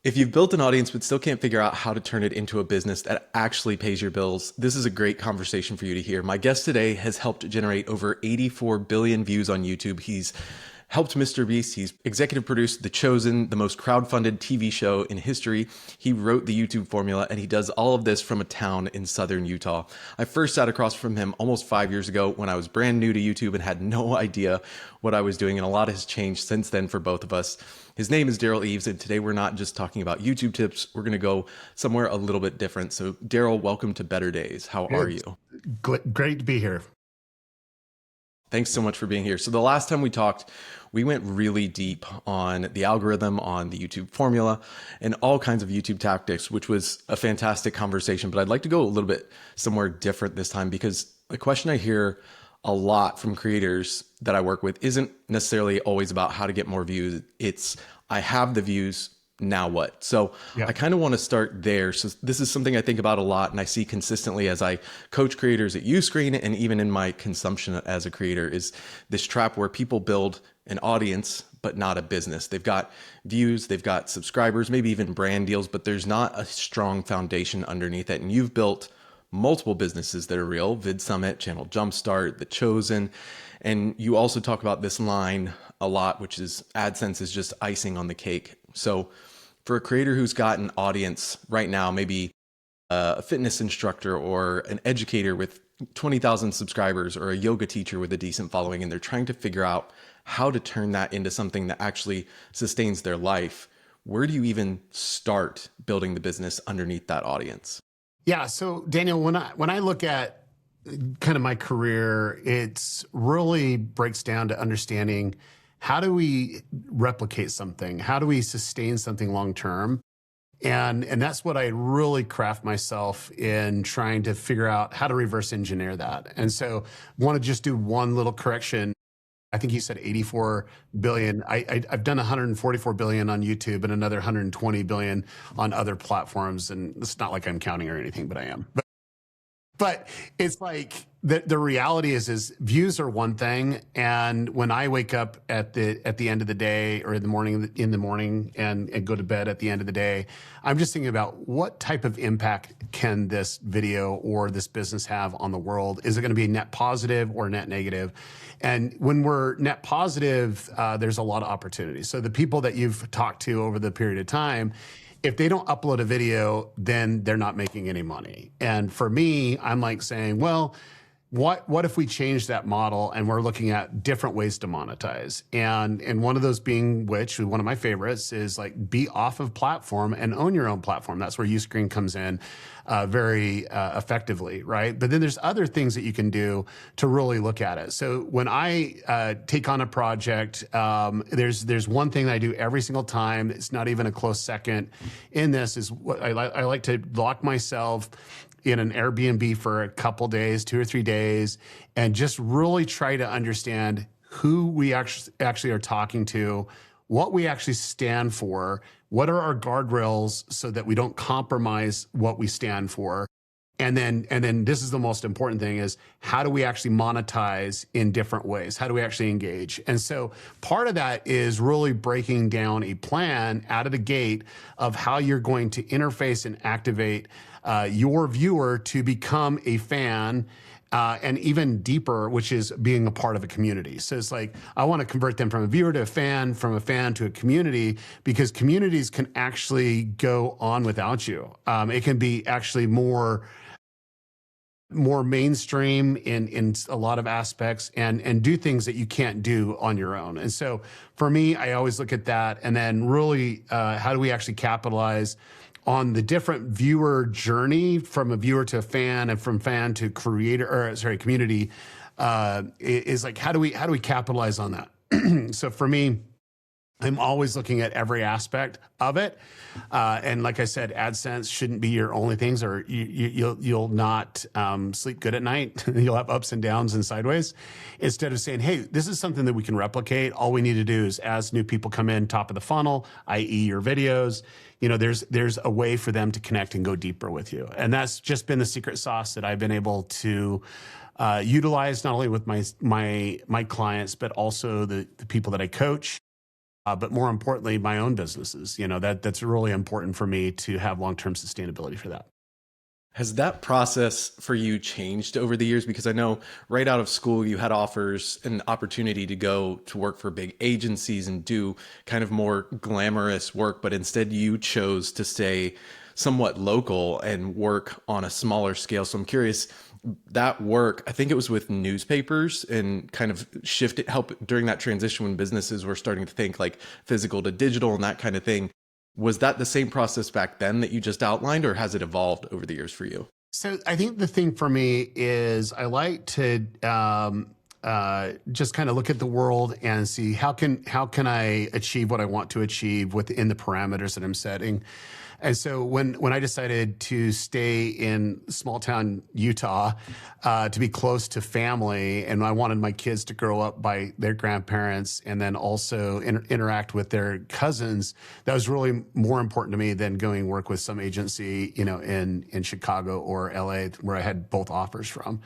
If you've built an audience but still can't figure out how to turn it into a business that actually pays your bills, this is a great conversation for you to hear. My guest today has helped generate over 84 billion views on YouTube. He's helped MrBeast. He's executive produced The Chosen, the most crowdfunded TV show in history. He wrote the YouTube formula, and he does all of this from a town in southern Utah. I first sat across from him almost 5 years ago when I was brand new to YouTube and had no idea what I was doing, and a lot has changed since then for both of us. His name is Derral Eves, and today we're not just talking about YouTube tips. We're going to go somewhere a little bit different. So Derral, welcome to Better Days. How are you? Great to be here. Thanks so much for being here. So the last time we talked, we went really deep on the algorithm, on the YouTube formula, and all kinds of YouTube tactics, which was a fantastic conversation. But I'd like to go a little bit somewhere different this time, because the question I hear a lot from creators that I work with isn't necessarily always about how to get more views. It's, I have the views, now what? So yeah. I kind of want to start there. So this is something I think about a lot, and I see consistently as I coach creators at Uscreen and even in my consumption as a creator, is this trap where people build an audience, but not a business. They've got views, they've got subscribers, maybe even brand deals, but there's not a strong foundation underneath it. And you've built multiple businesses that are real: Vid Summit, Channel Jumpstart, The Chosen. And you also talk about this line a lot, which is AdSense is just icing on the cake. So for a creator who's got an audience right now, maybe a fitness instructor or an educator with 20,000 subscribers or a yoga teacher with a decent following, and they're trying to figure out how to turn that into something that actually sustains their life, where do you even start building the business underneath that audience? Yeah. So Daniel, when I look at kind of my career, it's really breaks down to understanding, how do we replicate something? How do we sustain something long-term? And that's what I really craft myself in, trying to figure out how to reverse engineer that. And so I want to just do one little correction. I think you said 84 billion. I've done 144 billion on YouTube and another 120 billion on other platforms. And it's not like I'm counting or anything, but I am. But it's like the reality is views are one thing, and when I wake up at the end of the day, or in the morning and go to bed at the end of the day, I'm just thinking about what type of impact can this video or this business have on the world. Is it going to be net positive or net negative? And when we're net positive, there's a lot of opportunities. So the people that you've talked to over the period of time, if they don't upload a video, then they're not making any money. And for me, I'm like saying, well, what if we change that model and we're looking at different ways to monetize? And one of those being, which one of my favorites is, like, be off of platform and own your own platform. That's where Uscreen comes in very effectively, right? But then there's other things that you can do to really look at it. So when I take on a project, there's one thing that I do every single time. It's not even a close second in this, is what I like to lock myself in an Airbnb for a couple days, 2 or 3 days, and just really try to understand who we actually are talking to, what we actually stand for, what are our guardrails so that we don't compromise what we stand for. And then this is the most important thing, is how do we actually monetize in different ways? How do we actually engage? And so part of that is really breaking down a plan out of the gate of how you're going to interface and activate your viewer to become a fan, and even deeper, which is being a part of a community. So it's like, I want to convert them from a viewer to a fan, from a fan to a community, because communities can actually go on without you. It can be actually more mainstream in a lot of aspects, and do things that you can't do on your own. And so for me, I always look at that, and then really, how do we actually capitalize on the different viewer journey, from a viewer to a fan, and from fan to community, is like, how do we capitalize on that? So for me, I'm always looking at every aspect of it. And like I said, AdSense shouldn't be your only things, or you'll not sleep good at night. You'll have ups and downs and sideways. Instead of saying, hey, this is something that we can replicate. All we need to do is, as new people come in, top of the funnel, i.e. your videos, there's a way for them to connect and go deeper with you. And that's just been the secret sauce that I've been able to utilize, not only with my clients, but also the people that I coach. but more importantly, my own businesses. That's really important for me to have long-term sustainability for that. Has that process for you changed over the years? Because I know right out of school, you had offers and opportunity to go to work for big agencies and do kind of more glamorous work, but instead you chose to stay somewhat local and work on a smaller scale. So I'm curious, that work, I think it was with newspapers and kind of help during that transition when businesses were starting to think like physical to digital and that kind of thing. Was that the same process back then that you just outlined, or has it evolved over the years for you? So I think the thing for me is I like to just kind of look at the world and see how can I achieve what I want to achieve within the parameters that I'm setting. And so when I decided to stay in small town Utah, to be close to family, and I wanted my kids to grow up by their grandparents and then also interact with their cousins, that was really more important to me than going work with some agency, in Chicago or LA where I had both offers from.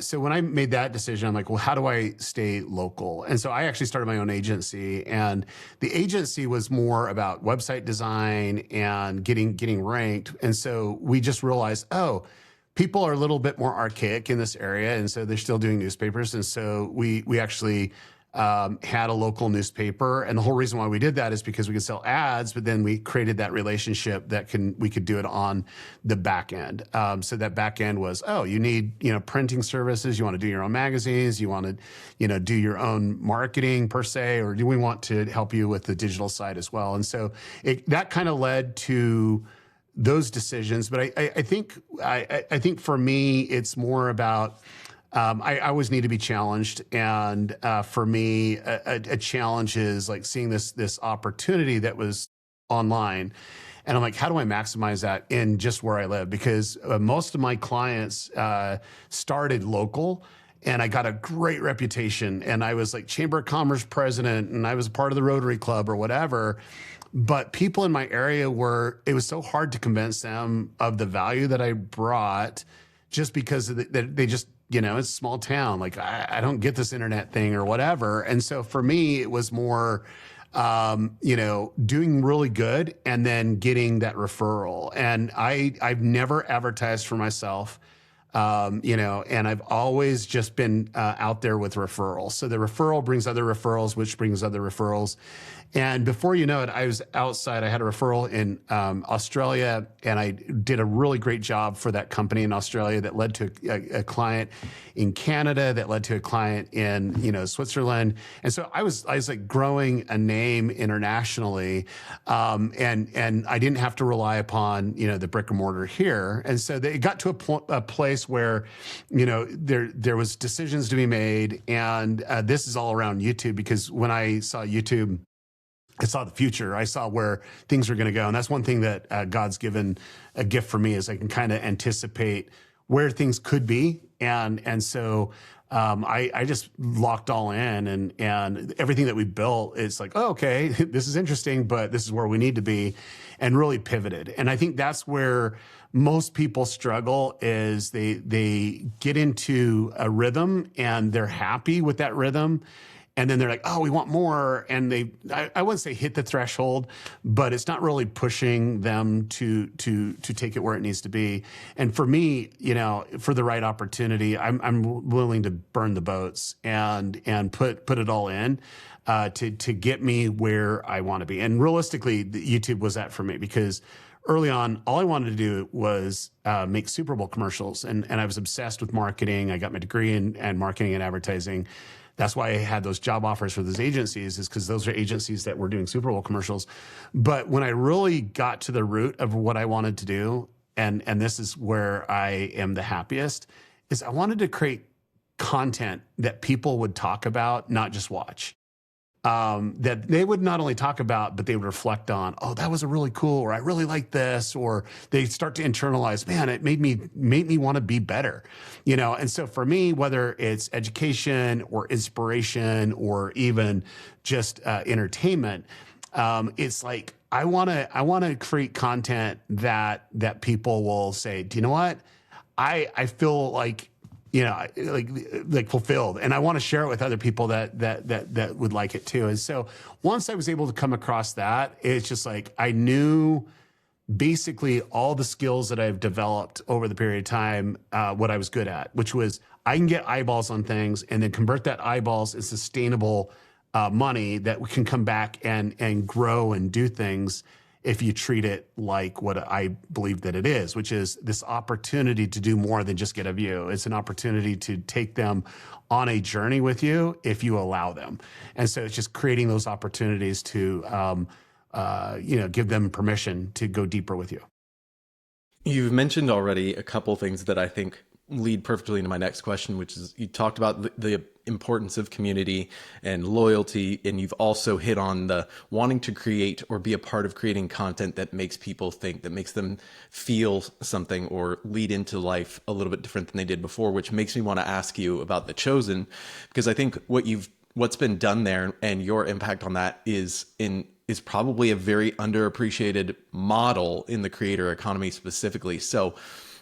So when I made that decision, I'm like, well, how do I stay local? And so I actually started my own agency, and the agency was more about website design and getting ranked. And so we just realized, oh, people are a little bit more archaic in this area, and so they're still doing newspapers. And so we actually had a local newspaper, and the whole reason why we did that is because we could sell ads, but then we created that relationship that we could do it on the back end. So that back end was, oh, you need printing services, you want to do your own magazines, you want to do your own marketing per se, or do we want to help you with the digital side as well? And so that kind of led to those decisions. But I think for me, it's more about I always need to be challenged, and for me, a challenge is like seeing this opportunity that was online, and I'm like, how do I maximize that in just where I live? Because most of my clients started local, and I got a great reputation, and I was like Chamber of Commerce president, and I was a part of the Rotary Club or whatever. But people in my area it was so hard to convince them of the value that I brought, just because they just, it's a small town. Like, I don't get this internet thing or whatever. And so for me, it was more, doing really good and then getting that referral. And I've never advertised for myself, and I've always just been out there with referrals. So the referral brings other referrals, which brings other referrals. And before you know it, I was outside. I had a referral in Australia, and I did a really great job for that company in Australia that led to a client in Canada, that led to a client in Switzerland. And so I was like growing a name internationally, and I didn't have to rely upon the brick and mortar here. And so it got to a place where there was decisions to be made, and this is all around YouTube, because when I saw YouTube, I saw the future. I saw where things were going to go. And that's one thing that God's given a gift for me, is I can kind of anticipate where things could be. And so I just locked all in, and everything that we built, it's like, oh, okay, this is interesting, but this is where we need to be, and really pivoted. And I think that's where most people struggle, is they get into a rhythm and they're happy with that rhythm. And then they're like, oh, we want more. And I wouldn't say hit the threshold, but it's not really pushing them to take it where it needs to be. And for me, for the right opportunity, I'm willing to burn the boats and put it all in to get me where I want to be. And realistically, YouTube was that for me, because early on, all I wanted to do was make Super Bowl commercials. And I was obsessed with marketing. I got my degree in marketing and advertising. That's why I had those job offers for those agencies, is because those are agencies that were doing Super Bowl commercials. But when I really got to the root of what I wanted to do, and this is where I am the happiest, is I wanted to create content that people would talk about, not just watch. That they would not only talk about, but they would reflect on, oh, that was a really cool, or I really like this, or they start to internalize, man, it made me want to be better, And so for me, whether it's education or inspiration or even just entertainment, it's like I want to create content that people will say, do you know what? I feel like like fulfilled. And I want to share it with other people that would like it too. And so once I was able to come across that, it's just like I knew basically all the skills that I've developed over the period of time, what I was good at, which was I can get eyeballs on things and then convert that eyeballs in sustainable money that we can come back and grow and do things if you treat it like what I believe that it is, which is this opportunity to do more than just get a view. It's an opportunity to take them on a journey with you if you allow them. And so it's just creating those opportunities to give them permission to go deeper with you. You've mentioned already a couple things that I think lead perfectly into my next question, which is you talked about the importance of community and loyalty, and you've also hit on the wanting to create or be a part of creating content that makes people think, that makes them feel something or lead into life a little bit different than they did before, which makes me want to ask you about The Chosen, because I think what's been done there and your impact on that is probably a very underappreciated model in the creator economy specifically. So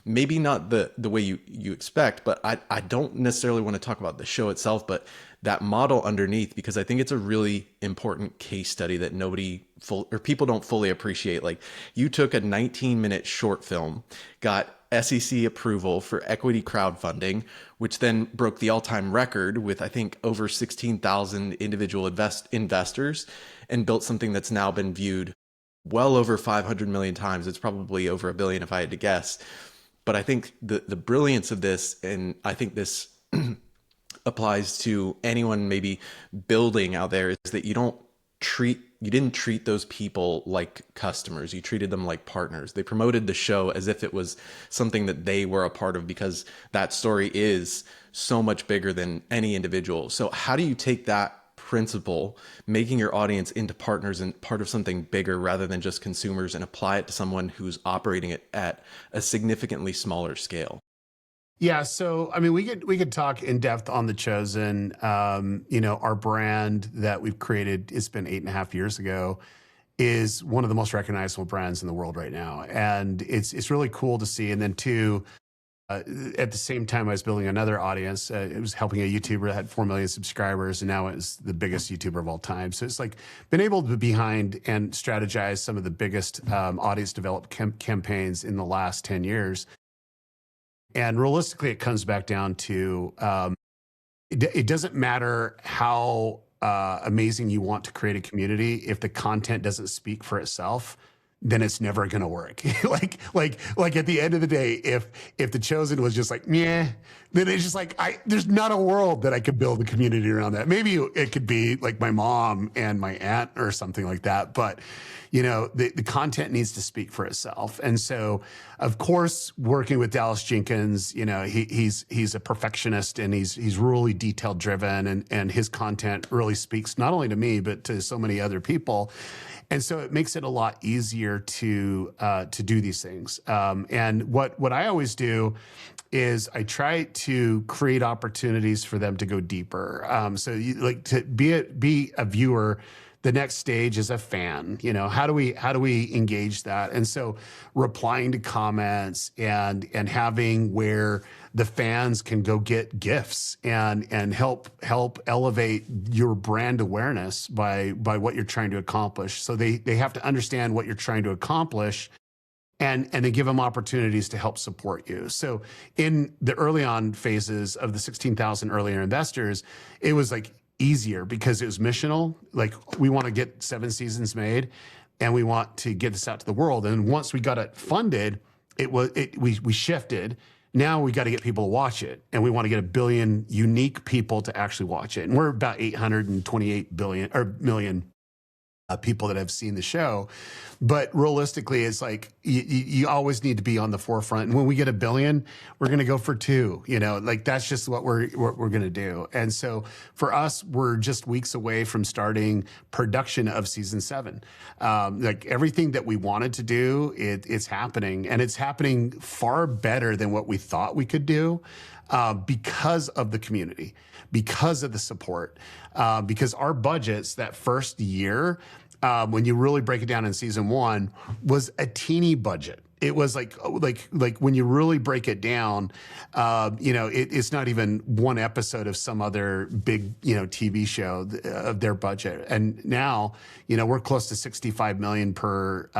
maybe not the way you expect, but I don't necessarily want to talk about the show itself, but that model underneath, because I think it's a really important case study that people don't fully appreciate. Like, you took a 19-minute short film, got SEC approval for equity crowdfunding, which then broke the all-time record with, I think, over 16,000 individual investors, and built something that's now been viewed well over 500 million times. It's probably over 1 billion if I had to guess. But I think the brilliance of this, and I think this applies to anyone maybe building out there, is that you didn't treat those people like customers. You treated them like partners. They promoted the show as if it was something that they were a part of, because that story is so much bigger than any individual. So how do you take that principle, making your audience into partners and part of something bigger rather than just consumers, and apply it to someone who's operating it at a significantly smaller scale? Yeah, so I mean, we could talk in depth on The Chosen. Our brand that we've created, it's been 8.5 years ago, is one of the most recognizable brands in the world right now, and it's really cool to see. And then two, at the same time, I was building another audience. It was helping a YouTuber that had 4 million subscribers, and now it's the biggest YouTuber of all time. So it's like been able to be behind and strategize some of the biggest audience developed campaigns in the last 10 years. And realistically, it comes back down to it doesn't matter how amazing you want to create a community. If the content doesn't speak for itself, then it's never going to work. like at the end of the day, if The Chosen was just like, yeah, then it's just like, there's not a world that I could build a community around that. Maybe it could be like my mom and my aunt or something like that. But, the content needs to speak for itself. And so, of course, working with Dallas Jenkins, he's a perfectionist, and he's really detail driven, and his content really speaks not only to me, but to so many other people. And so it makes it a lot easier to do these things. And what I always do is I try to create opportunities for them to go deeper. So you, like, to be a viewer. The next stage is a fan. How do we engage that? And so replying to comments and having where the fans can go get gifts and help elevate your brand awareness by what you're trying to accomplish. So they have to understand what you're trying to accomplish, and then give them opportunities to help support you. So in the early on phases of the 16,000 earlier investors, it was like easier because it was missional. Like, we want to get 7 seasons made, and we want to get this out to the world. And once we got it funded, we shifted. Now we got to get people to watch it, and we want to get 1 billion unique people to actually watch it. And we're about 828 million people that have seen the show. But realistically, it's like you always need to be on the forefront. And when we get 1 billion, we're going to go for 2. Like, that's just what we're going to do. And so for us, we're just weeks away from starting production of season 7. Like, everything that we wanted to do, it's happening, and it's happening far better than what we thought we could do, because of the community, because of the support, because our budgets that first year, when you really break it down in season 1, was a teeny budget. It was like when you really break it down, it's not even one episode of some other big, TV show of their budget. And now, we're close to 65 million per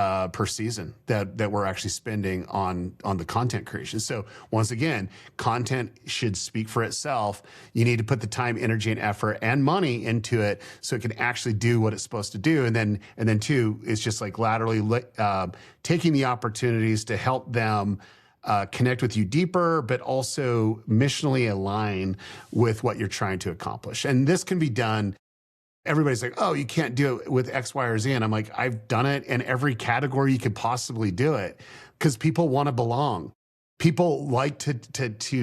season that we're actually spending on the content creation. So once again, content should speak for itself. You need to put the time, energy, and effort and money into it so it can actually do what it's supposed to do. And then two, it's just like laterally taking the opportunities to help them connect with you deeper, but also missionally align with what you're trying to accomplish. And this can be done. Everybody's like, oh, you can't do it with X, Y, or Z. And I'm like, I've done it in every category you could possibly do it because people want to belong. People like to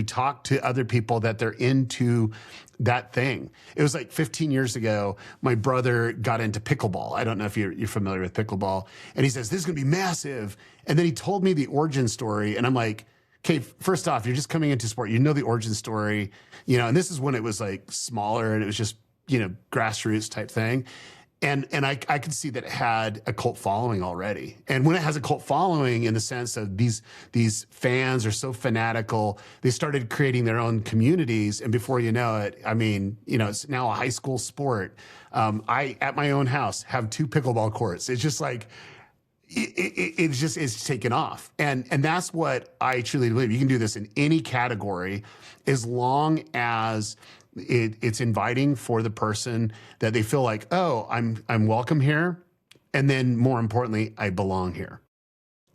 talk to other people that they're into that thing. It was like 15 years ago, my brother got into pickleball. I don't know if you're familiar with pickleball. And he says, this is going to be massive. And then he told me the origin story. And I'm like, okay, first off, you're just coming into sport. You know the origin story, and this is when it was like smaller and it was just, grassroots type thing. And I could see that it had a cult following already. And when it has a cult following in the sense of these fans are so fanatical, they started creating their own communities. And before you know it, it's now a high school sport. I, at my own house, have 2 pickleball courts. It's just like, it's taken off. And that's what I truly believe. You can do this in any category as long as it's inviting for the person that they feel like, oh, I'm welcome here. And then more importantly, I belong here.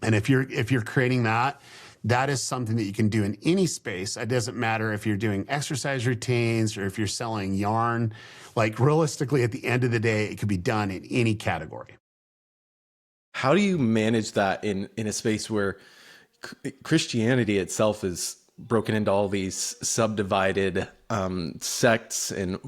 And if you're creating that is something that you can do in any space. It doesn't matter if you're doing exercise routines or if you're selling yarn. Like realistically, at the end of the day, it could be done in any category. How do you manage that in a space where Christianity itself is broken into all these subdivided sects and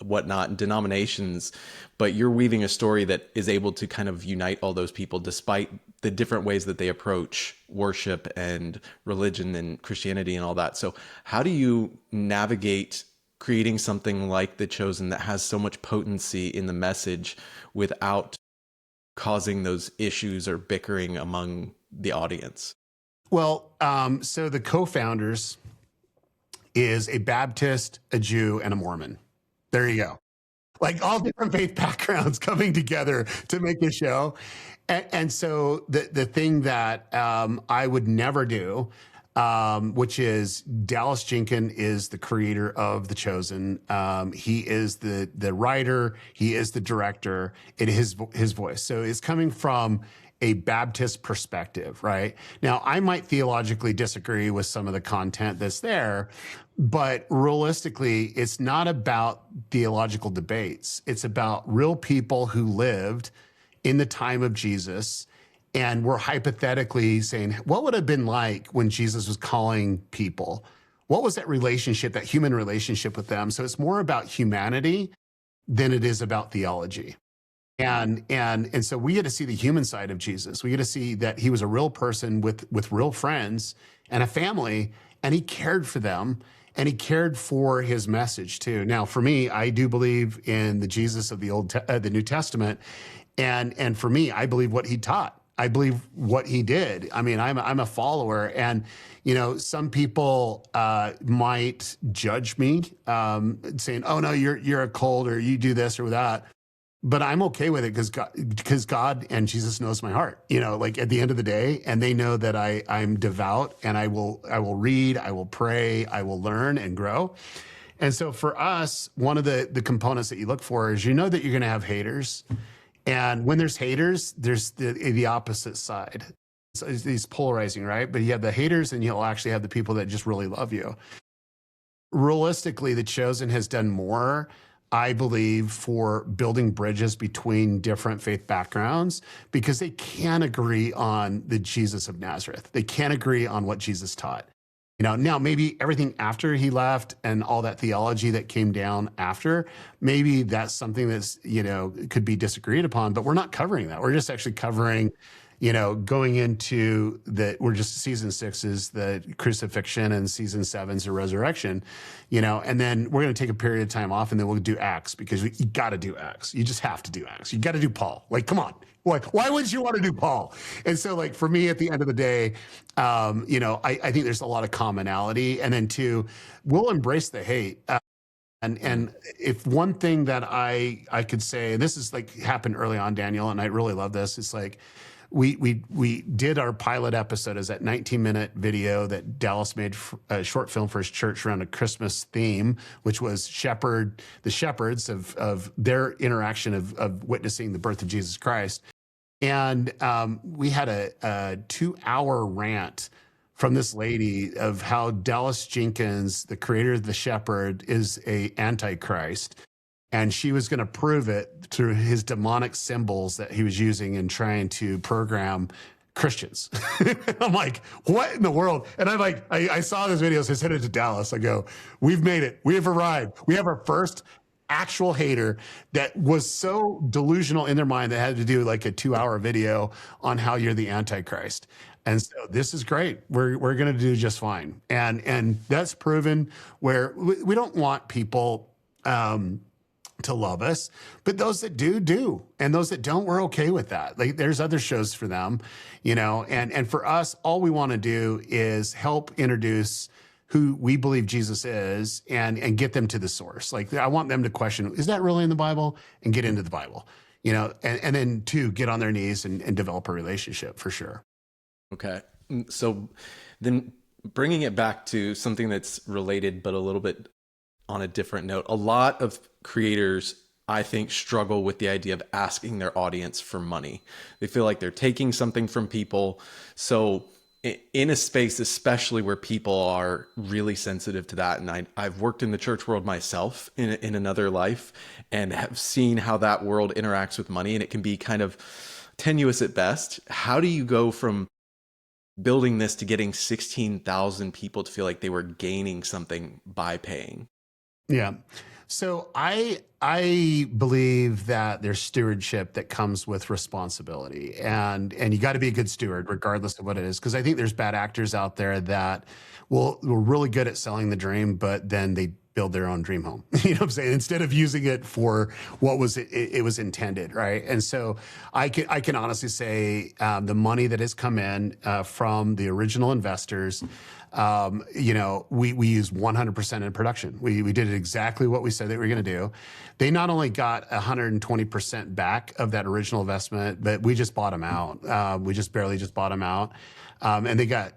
whatnot and denominations, but you're weaving a story that is able to kind of unite all those people despite the different ways that they approach worship and religion and Christianity and all that. So how do you navigate creating something like The Chosen that has so much potency in the message without causing those issues or bickering among the audience? Well, so the co-founders is a Baptist, a Jew, and a Mormon. There you go. Like all different faith backgrounds coming together to make a show. And so the thing that I would never do, which is Dallas Jenkins is the creator of The Chosen. He is the writer. He is the director. It is his voice. So it's coming from a Baptist perspective, right? Now, I might theologically disagree with some of the content that's there, but realistically, it's not about theological debates. It's about real people who lived in the time of Jesus. And we're hypothetically saying, what would it have been like when Jesus was calling people? What was that relationship, that human relationship with them? So it's more about humanity than it is about theology. And so we get to see the human side of Jesus. We get to see that he was a real person with real friends and a family, and he cared for them, and he cared for his message too. Now, for me, I do believe in the Jesus of the New Testament, and for me, I believe what he taught. I believe what he did. I mean, I'm a follower, and some people might judge me, saying, "Oh no, you're a cult, or you do this or that." But I'm okay with it because God and Jesus knows my heart. Like at the end of the day, and they know that I'm devout, and I will read, I will pray, I will learn and grow. And so for us, one of the components that you look for is that you're going to have haters. And when there's haters, there's the opposite side. So it's polarizing, right? But you have the haters, and you'll actually have the people that just really love you. Realistically, The Chosen has done more, I believe, for building bridges between different faith backgrounds, because they can't agree on the Jesus of Nazareth. They can't agree on what Jesus taught. Now maybe everything after he left and all that theology that came down after, maybe that's something that's, could be disagreed upon, but we're not covering that. We're just actually covering, going into we're just season 6 is the crucifixion and season 7's the resurrection, and then we're going to take a period of time off and then we'll do Acts because you got to do Acts. You just have to do Acts. You got to do Paul. Like, come on. Why wouldn't you want to do Paul? And so like for me at the end of the day, I think there's a lot of commonality. And then 2, we'll embrace the hate. And if one thing that I could say, and this is like happened early on, Daniel, and I really love this, it's like we did our pilot episode as that 19-minute video that Dallas made a short film for his church around a Christmas theme, which was the shepherds of their interaction of witnessing the birth of Jesus Christ. And we had a 2-hour rant from this lady of how Dallas Jenkins, the creator of The Shepherd, is a antichrist. And she was going to prove it through his demonic symbols that he was using in trying to program Christians. I'm like, what in the world? And I'm like, I saw this video, so I sent it to Dallas. I go, we've made it. We have arrived. We have our first actual hater that was so delusional in their mind that had to do like a 2-hour video on how you're the Antichrist. And so this is great. We're going to do just fine. And that's proven where we don't want people to love us, but those that do. And those that don't, we're okay with that. Like there's other shows for them, and for us, all we want to do is help introduce who we believe Jesus is and get them to the source. Like I want them to question, is that really in the Bible? And get into the Bible, and then 2, get on their knees and develop a relationship for sure. Okay. So then bringing it back to something that's related, but a little bit on a different note, a lot of creators, I think, struggle with the idea of asking their audience for money. They feel like they're taking something from people. So in a space, especially where people are really sensitive to that, and I've worked in the church world myself in another life and have seen how that world interacts with money, and it can be kind of tenuous at best. How do you go from building this to getting 16,000 people to feel like they were gaining something by paying? Yeah. So I believe that there's stewardship that comes with responsibility, and you got to be a good steward regardless of what it is. Because I think there's bad actors out there that were really good at selling the dream, but then they build their own dream home. You know what I'm saying? Instead of using it for what was it was intended, right? And so I can honestly say the money that has come in from the original investors, we use 100% in production. We did exactly what we said that we were going to do. They not only got 120% back of that original investment, but we just bought them out. We just barely bought them out. And they got,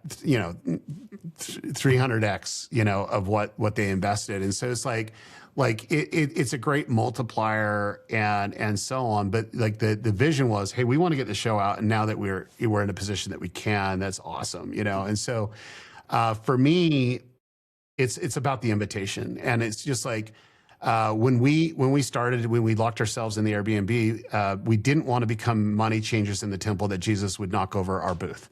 300x, of what they invested. And so it's like it's a great multiplier and so on. But like the vision was, hey, we want to get the show out. And now that we're in a position that we can, that's awesome, And so for me, it's about the invitation. And it's just like, when we locked ourselves in the Airbnb, we didn't want to become money changers in the temple that Jesus would knock over our booth.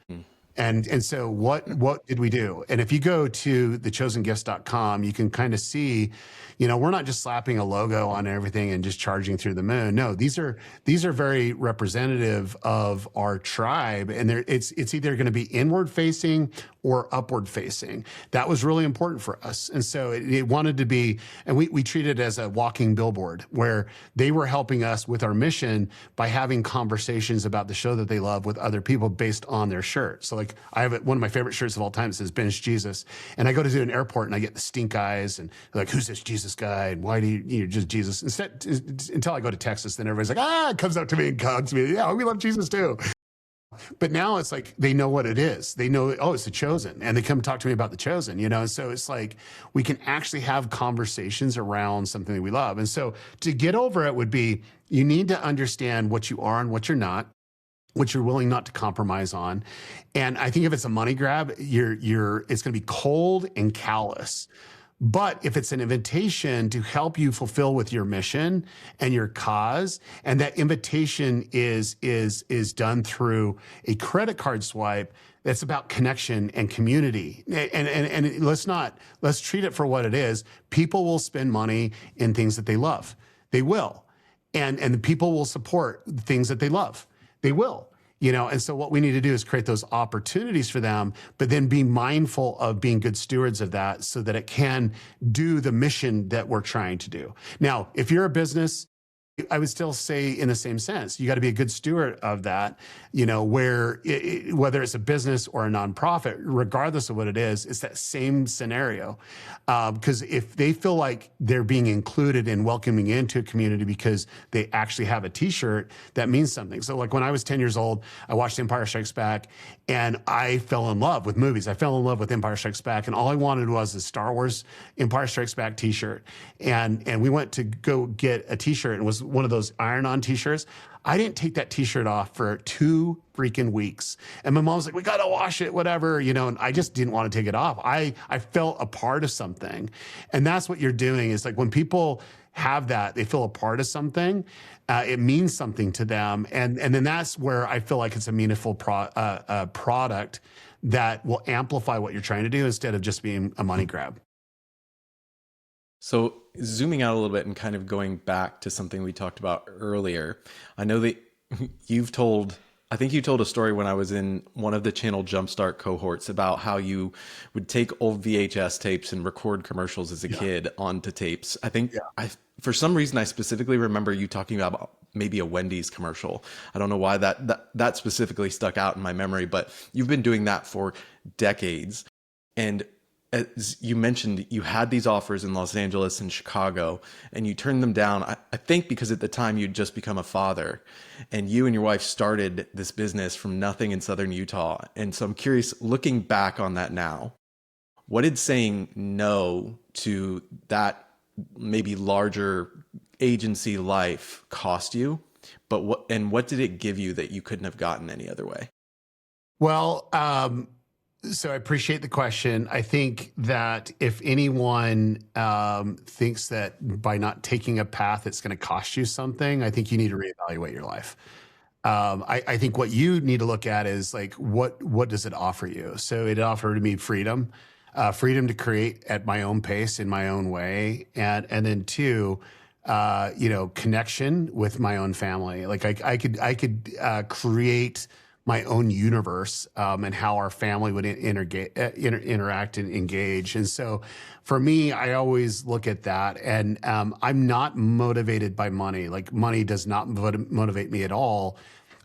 And so what did we do? And if you go to thechosengifts.com, you can kind of see, we're not just slapping a logo on everything and just charging through the moon. No, these are very representative of our tribe, and it's either going to be inward facing or upward facing. That was really important for us. And so it wanted to be, and we treat it as a walking billboard where they were helping us with our mission by having conversations about the show that they love with other people based on their shirt. So like I have one of my favorite shirts of all time. It says Binge Jesus. And I go to an airport and I get the stink eyes and like, who's this Jesus guy? And why do you're just Jesus? Until I go to Texas, then everybody's like, it comes up to me and hugs me. Yeah, we love Jesus too. But now it's like they know what it is. They know, it's the Chosen. And they come talk to me about the Chosen, And so it's like we can actually have conversations around something that we love. And so to get over it would be, you need to understand what you are and what you're not, what you're willing not to compromise on. And I think if it's a money grab, it's going to be cold and callous. But if it's an invitation to help you fulfill with your mission and your cause, and that invitation is done through a credit card swipe, that's about connection and community. And let's treat it for what it is. People will spend money in things that they love. They will. And the people will support things that they love. They will. And so what we need to do is create those opportunities for them, but then be mindful of being good stewards of that so that it can do the mission that we're trying to do. Now, if you're a business, I would still say in the same sense, you got to be a good steward of that, where whether it's a business or a nonprofit, regardless of what it is, it's that same scenario. Because if they feel like they're being included and welcoming into a community because they actually have a t-shirt, that means something. So like when I was 10 years old, I watched Empire Strikes Back and I fell in love with movies. I fell in love with Empire Strikes Back, and all I wanted was a Star Wars Empire Strikes Back t-shirt. And we went to go get a t-shirt, and it was one of those iron-on t-shirts. I didn't take that t-shirt off for 2 freaking weeks. And my mom's like, we got to wash it, whatever, and I just didn't want to take it off. I felt a part of something. And that's what you're doing is like when people have that, they feel a part of something, it means something to them. And then that's where I feel like it's a meaningful product that will amplify what you're trying to do instead of just being a money grab. So zooming out a little bit and kind of going back to something we talked about earlier, I know that I think you told a story when I was in one of the channel Jumpstart cohorts about how you would take old VHS tapes and record commercials as a kid onto tapes. I think for some reason, I specifically remember you talking about maybe a Wendy's commercial. I don't know why that specifically stuck out in my memory, but you've been doing that for decades. And as you mentioned, you had these offers in Los Angeles and Chicago, and you turned them down. I think because at the time you'd just become a father, and you and your wife started this business from nothing in Southern Utah. And so I'm curious, looking back on that now, what did saying no to that maybe larger agency life cost you? But what did it give you that you couldn't have gotten any other way? Well, so I appreciate the question. I think that if anyone thinks that by not taking a path, it's going to cost you something, I think you need to reevaluate your life. I think what you need to look at is like, what does it offer you? So it offered me freedom, freedom to create at my own pace in my own way. And then two, connection with my own family. Like I could create my own universe and how our family would interact and engage. And so for me, I always look at that, and I'm not motivated by money. Like money does not motivate me at all.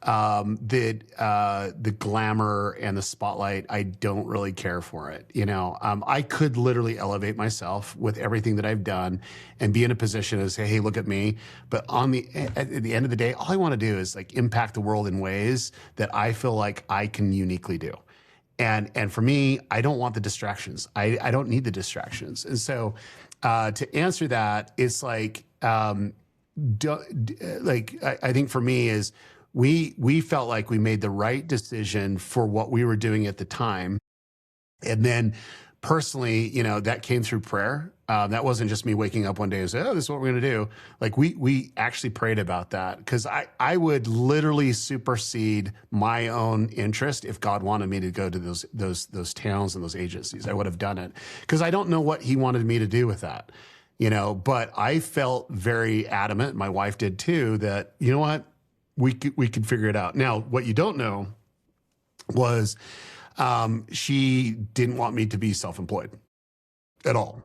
The glamour and the spotlight, I don't really care for it. I could literally elevate myself with everything that I've done and be in a position to say, hey, look at me. But at the end of the day, all I want to do is like impact the world in ways that I feel like I can uniquely do. And for me, I don't want the distractions. I don't need the distractions. And so to answer that, it's like, I think for me is, we felt like we made the right decision for what we were doing at the time. And then personally, that came through prayer. That wasn't just me waking up one day and say, oh, this is what we're going to do. Like we actually prayed about that, because I would literally supersede my own interest if God wanted me to go to those towns and those agencies. I would have done it, because I don't know what he wanted me to do with that, but I felt very adamant, my wife did too, that, you know what? We could figure it out. Now, what you don't know was she didn't want me to be self-employed at all.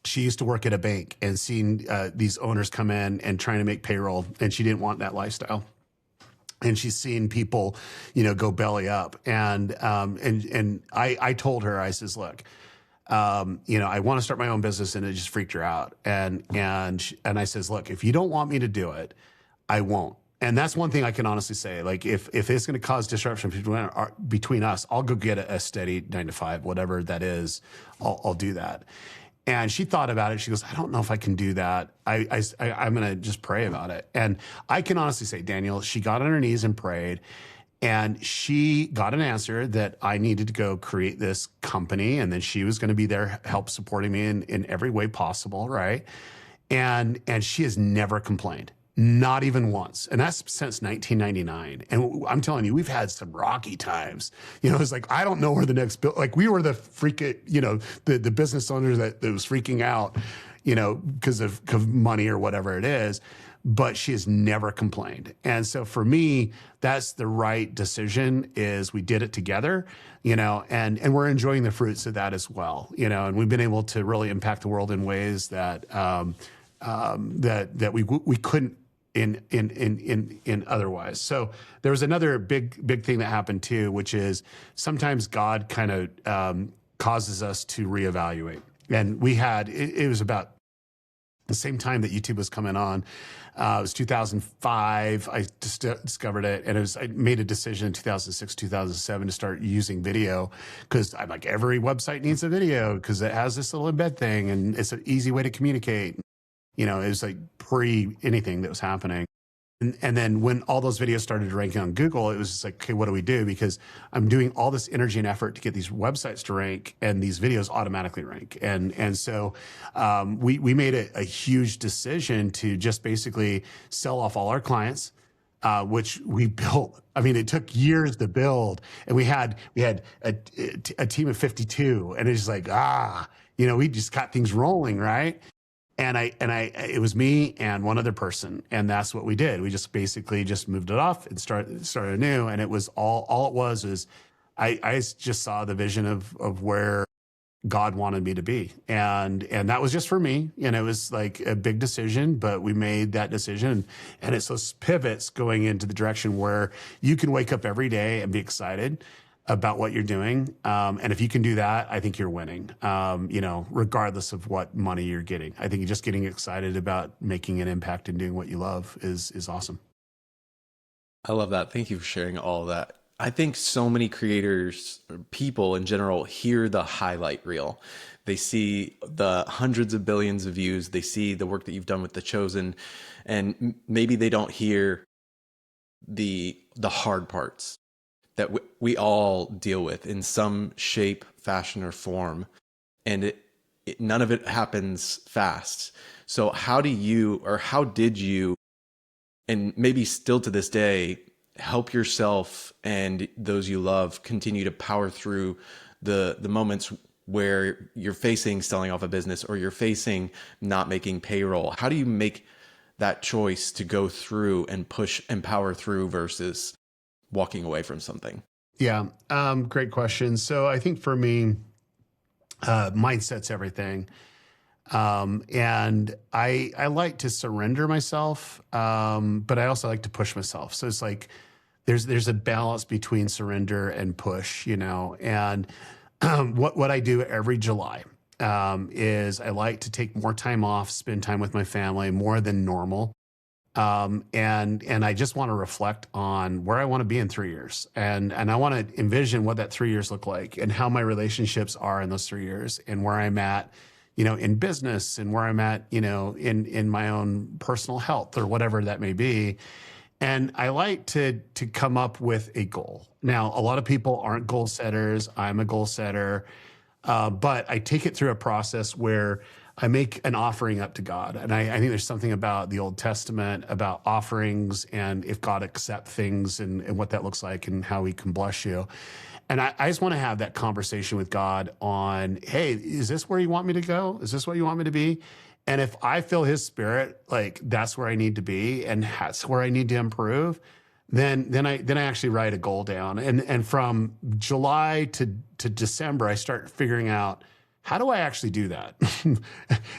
She used to work at a bank and seeing these owners come in and trying to make payroll, and she didn't want that lifestyle. And she's seen people, go belly up. And I told her, I says, look, I want to start my own business, and it just freaked her out. And I says, look, if you don't want me to do it, I won't. And that's one thing I can honestly say. Like, if it's going to cause disruption between us, I'll go get a steady 9-to-5, whatever that is. I'll do that. And she thought about it. She goes, I don't know if I can do that. I'm going to just pray about it. And I can honestly say, Daniel, she got on her knees and prayed, and she got an answer that I needed to go create this company, and then she was going to be there, help supporting me in every way possible, right? And she has never complained. Not even once. And that's since 1999. And I'm telling you, we've had some rocky times. It's like, I don't know where the next like we were the the business owner that was freaking out, because of money or whatever it is. but she has never complained. And so for me, that's the right decision, is we did it together, and we're enjoying the fruits of that as well, and we've been able to really impact the world in ways that that we couldn't in otherwise. So there was another big thing that happened too, which is sometimes God kind of causes us to reevaluate. And we had it was about the same time that YouTube was coming on. It was 2005. I just discovered it, and I made a decision in 2006, 2007 to start using video, because I'm like, every website needs a video because it has this little embed thing, and it's an easy way to communicate. It was like pre anything that was happening. And then when all those videos started ranking on Google, it was just like, okay, what do we do? Because I'm doing all this energy and effort to get these websites to rank, and these videos automatically rank. And so we made a huge decision to just basically sell off all our clients, which we built. I mean, it took years to build, and we had a team of 52, and it's just like, we just got things rolling, right? And it was me and one other person, and that's what we did. We just basically just moved it off and started anew. And it was all it was is I just saw the vision of where God wanted me to be, and that was just for me. It was like a big decision, but we made that decision, and it's those pivots going into the direction where you can wake up every day and be excited about what you're doing. And if you can do that, I think you're winning, regardless of what money you're getting. I think just getting excited about making an impact and doing what you love is awesome. I love that. Thank you for sharing all of that. I think so many creators, or people in general, hear the highlight reel. They see the hundreds of billions of views. They see the work that you've done with The Chosen, and maybe they don't hear the hard parts that we all deal with in some shape, fashion, or form. And none of it happens fast. So how did you, and maybe still to this day, help yourself and those you love continue to power through the moments where you're facing selling off a business, or you're facing not making payroll? How do you make that choice to go through and push and power through versus walking away from something? Yeah. Great question. So I think for me, mindset's everything. And I like to surrender myself. But I also like to push myself. So it's like, there's a balance between surrender and push, and, what I do every July, is I like to take more time off, spend time with my family more than normal. And I just want to reflect on where I want to be in 3 years. And I want to envision what that 3 years look like, and how my relationships are in those 3 years, and where I'm at, in business, and where I'm at, in my own personal health, or whatever that may be. And I like to come up with a goal. Now, a lot of people aren't goal setters. I'm a goal setter. But I take it through a process where I make an offering up to God. And I think there's something about the Old Testament about offerings, and if God accepts things, and what that looks like, and how he can bless you. And I just want to have that conversation with God on, hey, is this where you want me to go? Is this what you want me to be? And if I feel his spirit, like that's where I need to be, and that's where I need to improve, then I actually write a goal down. And from July to December, I start figuring out, how do I actually do that?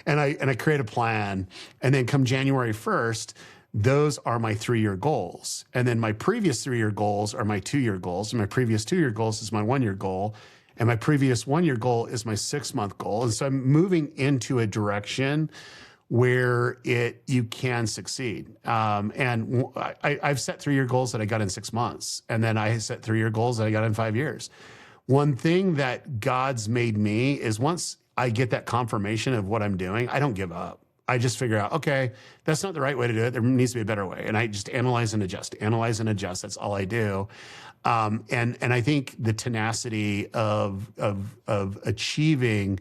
and I create a plan. And then come January 1st, those are my 3-year goals. And then my previous 3-year goals are my 2-year goals. And my previous 2-year goals is my 1-year goal. And my previous 1-year goal is my 6-month goal. And so I'm moving into a direction where you can succeed. And I've set 3-year goals that I got in 6 months. And then I set 3-year goals that I got in 5 years. One thing that God's made me is, once I get that confirmation of what I'm doing, I don't give up. I just figure out, okay, that's not the right way to do it. There needs to be a better way. And I just analyze and adjust. That's all I do. And I think the tenacity of achieving,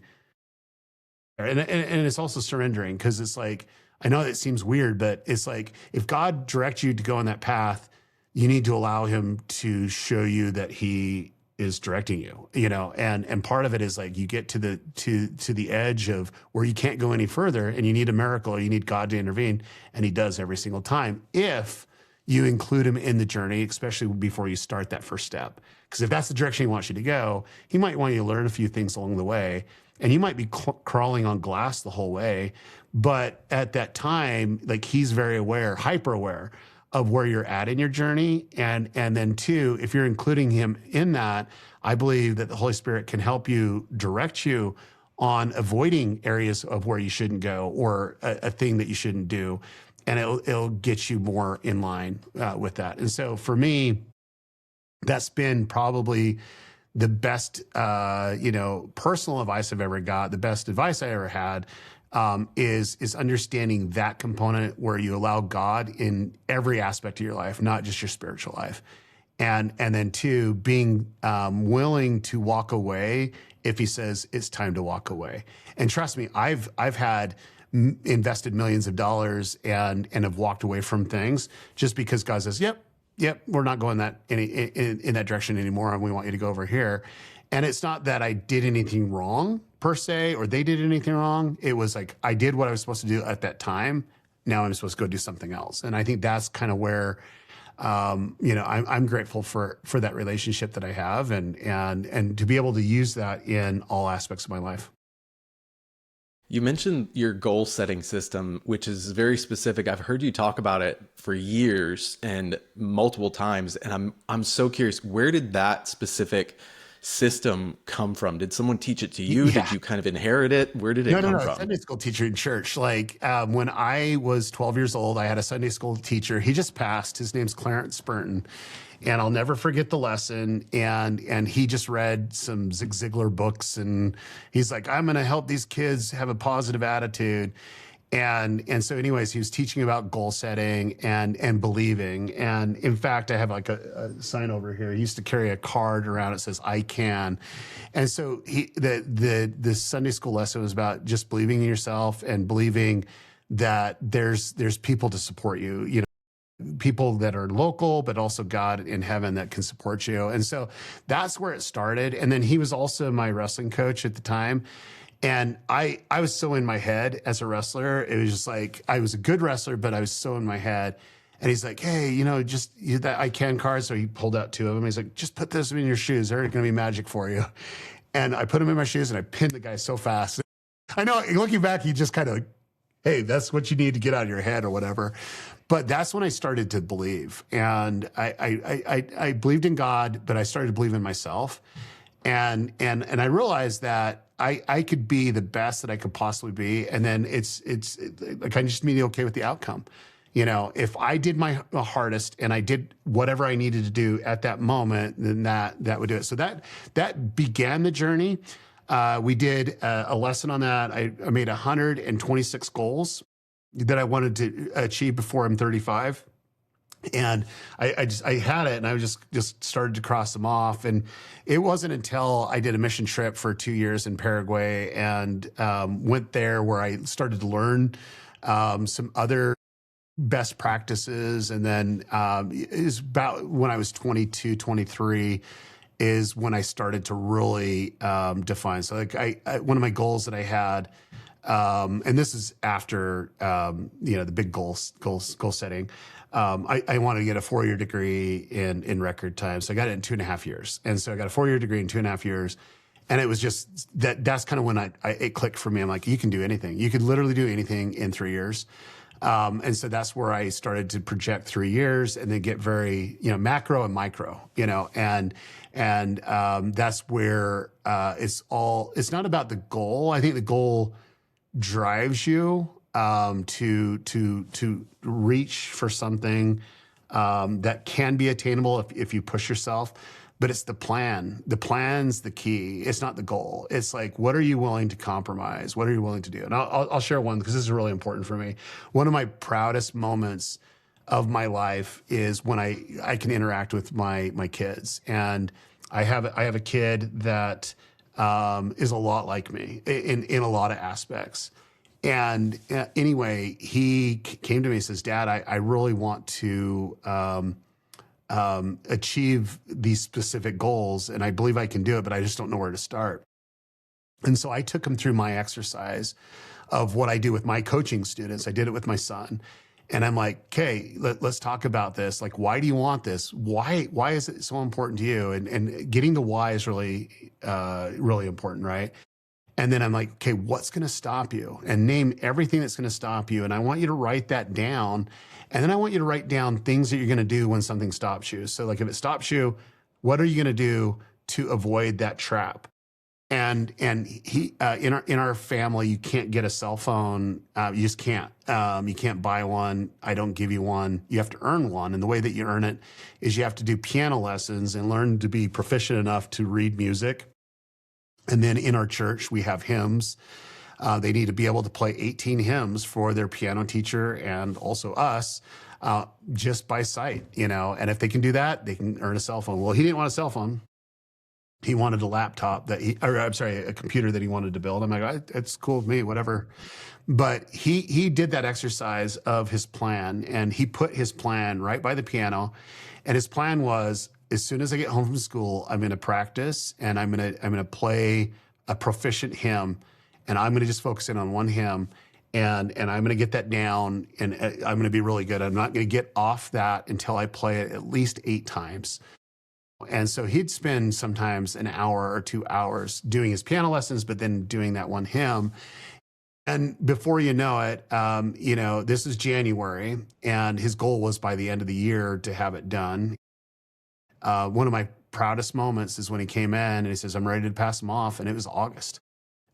and it's also surrendering, because it's like, I know it seems weird, but it's like, if God directs you to go on that path, you need to allow him to show you that he is directing you, and part of it is like you get to the edge of where you can't go any further and you need a miracle, you need God to intervene, and he does every single time if you include him in the journey, especially before you start that first step. Because if that's the direction he wants you to go, he might want you to learn a few things along the way, and you might be crawling on glass the whole way. But at that time, like, he's very aware, hyper aware of where you're at in your journey. And then two, if you're including him in that, I believe that the Holy Spirit can help you, direct you on avoiding areas of where you shouldn't go, or a thing that you shouldn't do. And it'll get you more in line with that. And so for me, that's been probably the best, personal advice I've ever got. The best advice I ever had is understanding that component where you allow God in every aspect of your life, not just your spiritual life. And then two, being willing to walk away if he says it's time to walk away. And trust me, I've had invested millions of dollars and have walked away from things just because God says, yep, we're not going in that direction anymore, and we want you to go over here. And it's not that I did anything wrong per se, or they did anything wrong. It was like, I did what I was supposed to do at that time. Now I'm supposed to go do something else. And I think that's kind of where, I'm grateful for that relationship that I have, and to be able to use that in all aspects of my life. You mentioned your goal setting system, which is very specific. I've heard you talk about it for years and multiple times. And I'm so curious, where did that specific system come from? Did someone teach it to you? Yeah. Did you kind of inherit it? Where did it come from? Sunday school teacher in church. Like when I was 12 years old, I had a Sunday school teacher. He just passed. His name's Clarence Burton. And I'll never forget the lesson. And he just read some Zig Ziglar books, and he's like, I'm going to help these kids have a positive attitude. And so anyways, he was teaching about goal setting and believing. And in fact, I have like a sign over here. He used to carry a card around. It says, I can. And so the Sunday school lesson was about just believing in yourself and believing that there's people to support you, people that are local, but also God in heaven that can support you. And so that's where it started. And then he was also my wrestling coach at the time. And I was so in my head as a wrestler. It was just like, I was a good wrestler, but I was so in my head. And he's like, hey, just that I can card. So he pulled out two of them. He's like, just put this in your shoes. They're going to be magic for you. And I put them in my shoes, and I pinned the guy so fast. I know, looking back, he just kind of like, hey, that's what you need to get out of your head or whatever. But that's when I started to believe. And I believed in God, but I started to believe in myself. And I realized that I could be the best that I could possibly be. And then it's like, I just need to be okay with the outcome. If I did my hardest and I did whatever I needed to do at that moment, then that would do it. So that began the journey. We did a lesson on that. I made 126 goals that I wanted to achieve before I'm 35. And I had it, and I just started to cross them off. And it wasn't until I did a mission trip for 2 years in Paraguay and went there where I started to learn some other best practices. And then it was about when I was 22, 23 is when I started to really define. So like one of my goals that I had, and this is after the big goal setting. I wanted to get a 4-year degree in record time. So I got it in 2.5 years. And so I got a 4-year degree in 2.5 years. And it was just that's kind of when it clicked for me. I'm like, you can do anything. You could literally do anything in 3 years. And so that's where I started to project 3 years and then get very, macro and micro, and that's where it's not about the goal. I think the goal drives you to reach for something that can be attainable if you push yourself. But it's the plan. The plan's the key. It's not the goal. It's like, what are you willing to compromise? What are you willing to do? And I'll share one because this is really important for me. One of my proudest moments of my life is when I can interact with my kids. And I have a kid that is a lot like me in a lot of aspects. And anyway, he came to me and says, Dad, I really want to achieve these specific goals. And I believe I can do it, but I just don't know where to start. And so I took him through my exercise of what I do with my coaching students. I did it with my son. And I'm like, okay, let's talk about this. Like, why do you want this? Why is it so important to you? And getting the why is really, really important, right? And then I'm like, okay, what's going to stop you? And name everything that's going to stop you. And I want you to write that down. And then I want you to write down things that you're going to do when something stops you. So like if it stops you, what are you going to do to avoid that trap? And he in our family, you can't get a cell phone. You just can't. You can't buy one. I don't give you one. You have to earn one. And the way that you earn it is you have to do piano lessons and learn to be proficient enough to read music. And then in our church, we have hymns. They need to be able to play 18 hymns for their piano teacher and also us, just by sight, you know. And if they can do that, they can earn a cell phone. Well, he didn't want a cell phone. He wanted a laptop a computer that he wanted to build. I'm like, it's cool with me, whatever. But he did that exercise of his plan, and he put his plan right by the piano. And his plan was, as soon as I get home from school, I'm going to practice and I'm going to play a proficient hymn, and I'm going to just focus in on one hymn, and I'm going to get that down, and I'm going to be really good. I'm not going to get off that until I play it at least 8 times. And so he'd spend sometimes an hour or 2 hours doing his piano lessons, but then doing that one hymn. And before you know it, this is January, and his goal was by the end of the year to have it done. One of my proudest moments is when he came in and he says, I'm ready to pass him off. And it was August.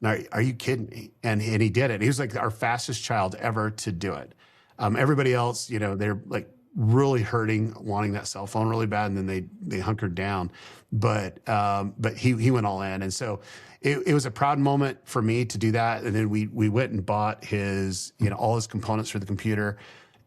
Now, are you kidding me? And he did it. He was like our fastest child ever to do it. Everybody else, they're like really hurting, wanting that cell phone really bad. And then they hunkered down, but he went all in. And so it was a proud moment for me to do that. And then we went and bought his, all his components for the computer.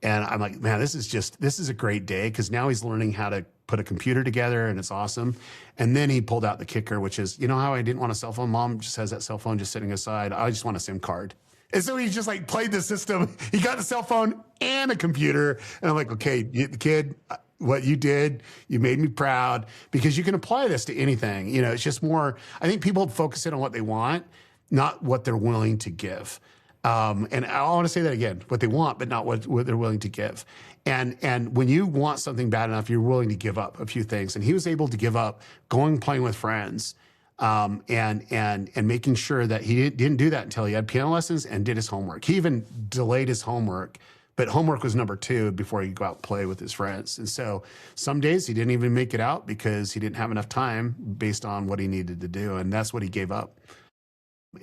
And I'm like, man, this is a great day, because now he's learning how to put a computer together, and it's awesome. And then he pulled out the kicker, which is, how I didn't want a cell phone? Mom just has that cell phone just sitting aside. I just want a SIM card. And so he just like played the system. He got a cell phone and a computer. And I'm like, okay, kid, what you did, you made me proud, because you can apply this to anything. It's just more, I think people focus in on what they want, not what they're willing to give. And I want to say that again, what they want, but not what they're willing to give. And when you want something bad enough, you're willing to give up a few things. And he was able to give up playing with friends, and making sure that he didn't do that until he had piano lessons and did his homework. He even delayed his homework, but homework was number 2 before he could go out and play with his friends. And so some days he didn't even make it out because he didn't have enough time based on what he needed to do. And that's what he gave up.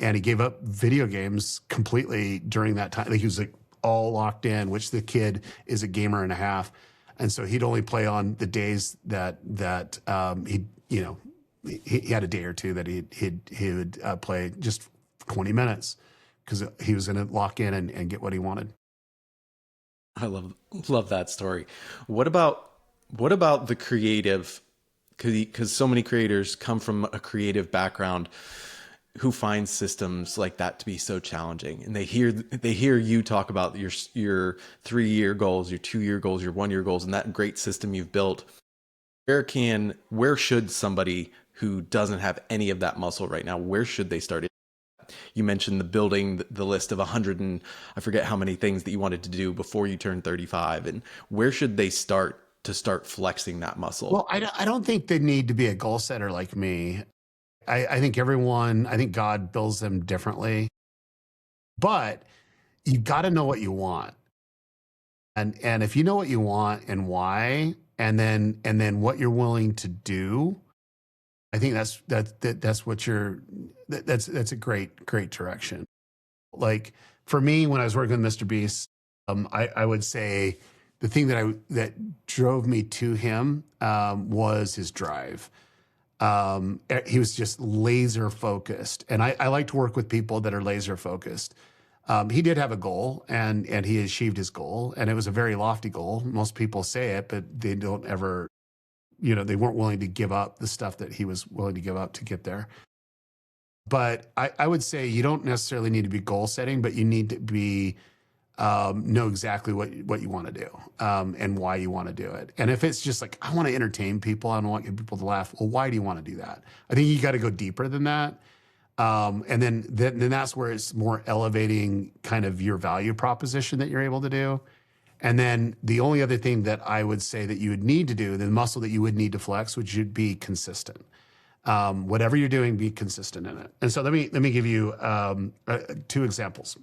And he gave up video games completely during that time. Like, he was like all locked in, which the kid is a gamer and a half. And so he'd only play on the days that he had a day or two that he would play just 20 minutes, because he was going to lock in and get what he wanted. I love that story. What about the creative? Because so many creators come from a creative background who find systems like that to be so challenging, and they hear you talk about your 3-year goals, your 2-year goals, your 1-year goals, and that great system you've built. Where should somebody who doesn't have any of that muscle right now, where should they start? You mentioned the list of 100 and I forget how many things that you wanted to do before you turned 35, and where should they start to start flexing that muscle? Well, I don't think they need to be a goal setter like me. I think God builds them differently, but you got to know what you want. And if you know what you want and why, and then what you're willing to do, I think that's a great direction. Like for me, when I was working with MrBeast, I would say the thing that drove me to him was his drive. He was just laser focused, and I like to work with people that are laser focused. He did have a goal, and he achieved his goal, and it was a very lofty goal. Most people say it, but they don't ever, they weren't willing to give up the stuff that he was willing to give up to get there. But I would say you don't necessarily need to be goal setting, but you need to be know exactly what you want to do, and why you want to do it. And if it's just like, I want to entertain people, I don't want people to laugh. Well, why do you want to do that? I think you got to go deeper than that. And then that's where it's more elevating kind of your value proposition that you're able to do. And then the only other thing that I would say that you would need to do, the muscle that you would need to flex, which should be consistent. Whatever you're doing, be consistent in it. And so let me give you 2 examples.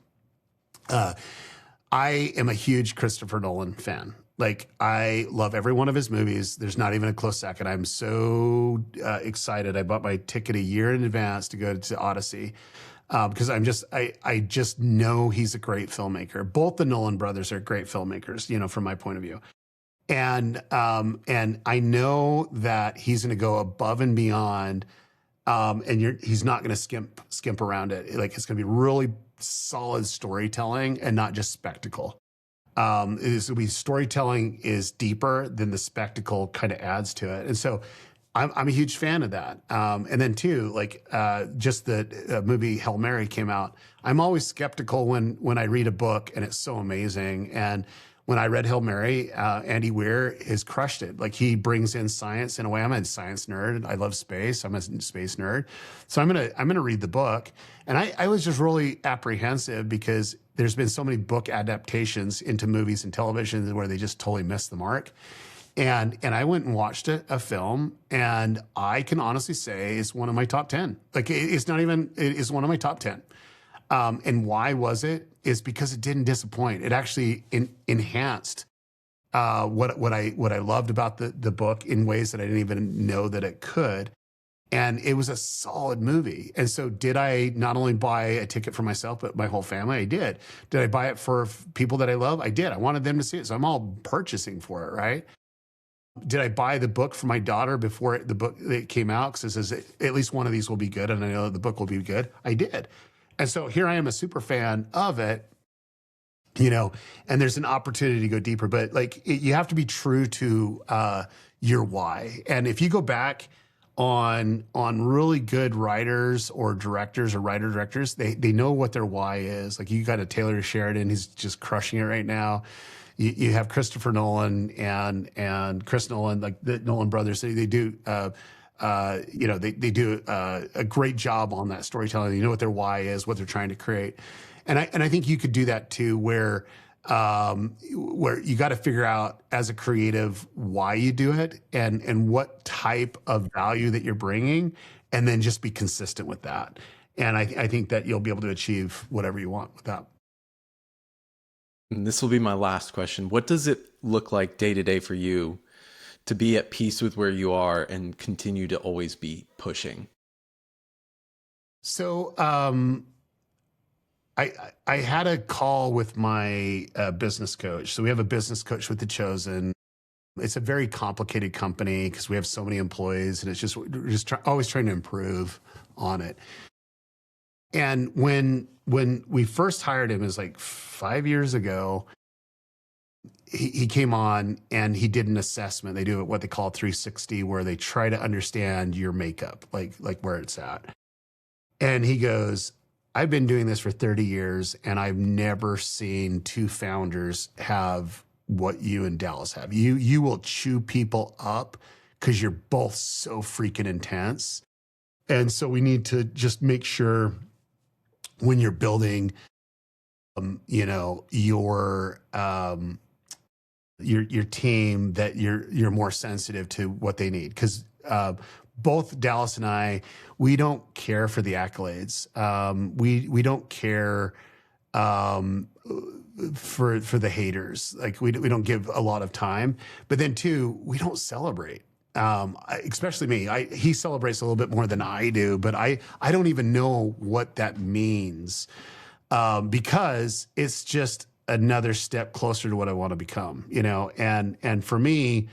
I am a huge Christopher Nolan fan. Like, I love every one of his movies. There's not even a close second. I'm so excited. I bought my ticket a year in advance to go to Odyssey because I just know he's a great filmmaker. Both the Nolan brothers are great filmmakers, you know, from my point of view. And I know that he's going to go above and beyond, and he's not going to skimp around it. Like, it's going to be really solid storytelling and not just spectacle. Storytelling is deeper than the spectacle kind of adds to it. And so I'm a huge fan of that. And then too, like, just the movie Hail Mary came out. I'm always skeptical when I read a book and it's so amazing. And when I read Hail Mary, Andy Weir has crushed it. Like, he brings in science in a way. I'm a science nerd. I love space. I'm a space nerd. So I'm gonna read the book. And I was just really apprehensive because there's been so many book adaptations into movies and television where they just totally missed the mark. And I went and watched a film, and I can honestly say it's one of my top 10. Like, it's not even, it is one of my top 10. And why was it? Is because it didn't disappoint. It actually enhanced what I loved about the book in ways that I didn't even know that it could. And it was a solid movie. And so, did I not only buy a ticket for myself, but my whole family? I did. Did I buy it for people that I love? I did. I wanted them to see it. So I'm all purchasing for it, right? Did I buy the book for my daughter before the book came out? Because it says at least one of these will be good, and I know the book will be good. I did. And so here I am, a super fan of it, you know, and there's an opportunity to go deeper, but like, you have to be true to your why. And if you go back on really good writers or directors or writer-directors, they know what their why is. Like, you got a Taylor Sheridan, he's just crushing it right now. You have Christopher Nolan and Chris Nolan, like the Nolan brothers. They do, they do a great job on that storytelling. You know what their why is, what they're trying to create, and I think you could do that too, where you got to figure out as a creative why you do it and what type of value that you're bringing, and then just be consistent with that. And I think that you'll be able to achieve whatever you want with that. And this will be my last question. What does it look like day to day for you to be at peace with where you are and continue to always be pushing? So I had a call with my business coach. So we have a business coach with The Chosen. It's a very complicated company because we have so many employees, and it's just always trying to improve on it. And when we first hired him, it was like 5 years ago, he came on and he did an assessment. They do what they call 360, where they try to understand your makeup, like where it's at. And he goes, I've been doing this for 30 years, and I've never seen 2 founders have what you and Dallas have. You will chew people up because you're both so freaking intense. And so we need to just make sure when you're building, your team, that you're more sensitive to what they need. Because both Dallas and I, we don't care for the accolades. We don't care for the haters. Like, we don't give a lot of time. But then too, we don't celebrate. Especially me. He celebrates a little bit more than I do, but I don't even know what that means, because it's just another step closer to what I want to become, you know. And for me,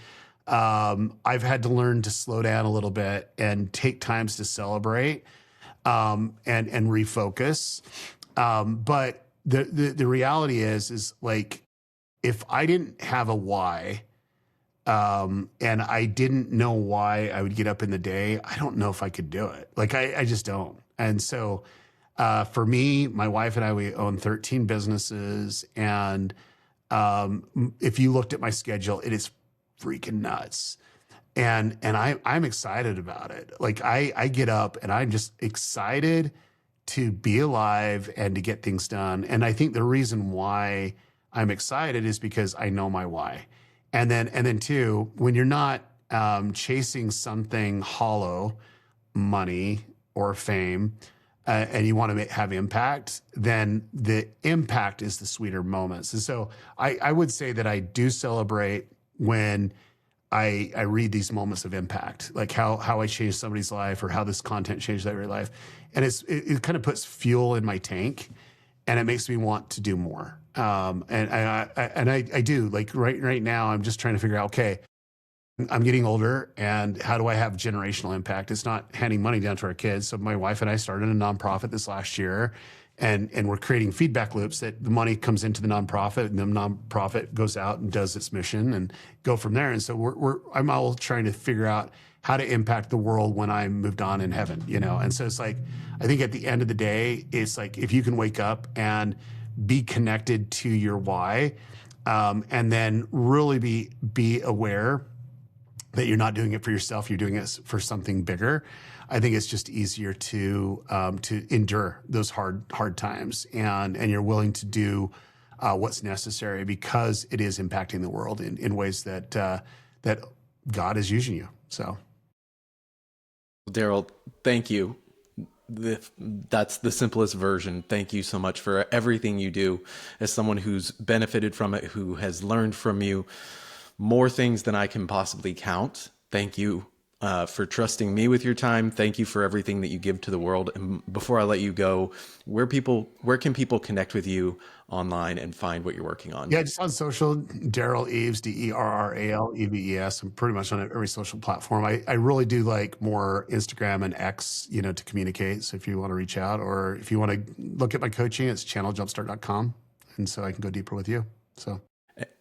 I've had to learn to slow down a little bit and take times to celebrate, and refocus. But the reality is like, if I didn't have a why, and I didn't know why I would get up in the day, I don't know if I could do it. Like, I just don't. And so For me, my wife and I, we own 13 businesses. And if you looked at my schedule, it is freaking nuts. And I'm excited about it. Like I get up and I'm just excited to be alive and to get things done. And I think the reason why I'm excited is because I know my why. And then two, when you're not chasing something hollow, money or fame, and you want to have impact, then the impact is the sweeter moments. And so I would say that I do celebrate when I read these moments of impact, like how I changed somebody's life or how this content changed their life. And it kind of puts fuel in my tank and it makes me want to do more. And I do, like right now, I'm just trying to figure out, okay, I'm getting older and how do I have generational impact? It's not handing money down to our kids. So my wife and I started a nonprofit this last year and we're creating feedback loops that the money comes into the nonprofit and the nonprofit goes out and does its mission and go from there. And so I'm all trying to figure out how to impact the world when I'm moved on in heaven, you know? And so it's like, I think at the end of the day, it's like, if you can wake up and be connected to your why, and then really be aware that you're not doing it for yourself, you're doing it for something bigger. I think it's just easier to endure those hard times, and you're willing to do what's necessary because it is impacting the world in ways that that God is using you. So, Derral, thank you. That's the simplest version. Thank you so much for everything you do. As someone who's benefited from it, who has learned from you more things than I can possibly count. Thank you for trusting me with your time. Thank you for everything that you give to the world. And before I let you go, where can people connect with you online and find what you're working on? yeah, just on social, Derral Eves, DerralEves. I'm pretty much on every social platform. I really do like more Instagram and X, you know, to communicate. So if you want to reach out or if you want to look at my coaching, it's channeljumpstart.com. And so I can go deeper with you. So.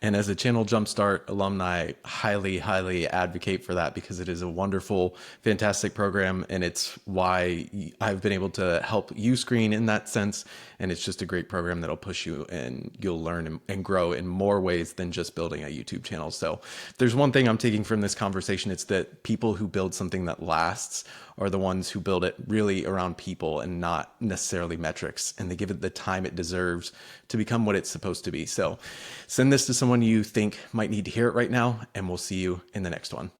And as a Channel Jumpstart alumni, highly, highly advocate for that because it is a wonderful, fantastic program. And it's why I've been able to help you screen in that sense. And it's just a great program that'll push you and you'll learn and grow in more ways than just building a YouTube channel. So if there's one thing I'm taking from this conversation, it's that people who build something that lasts are the ones who build it really around people and not necessarily metrics. And they give it the time it deserves to become what it's supposed to be. So send this to someone you think might need to hear it right now, and we'll see you in the next one.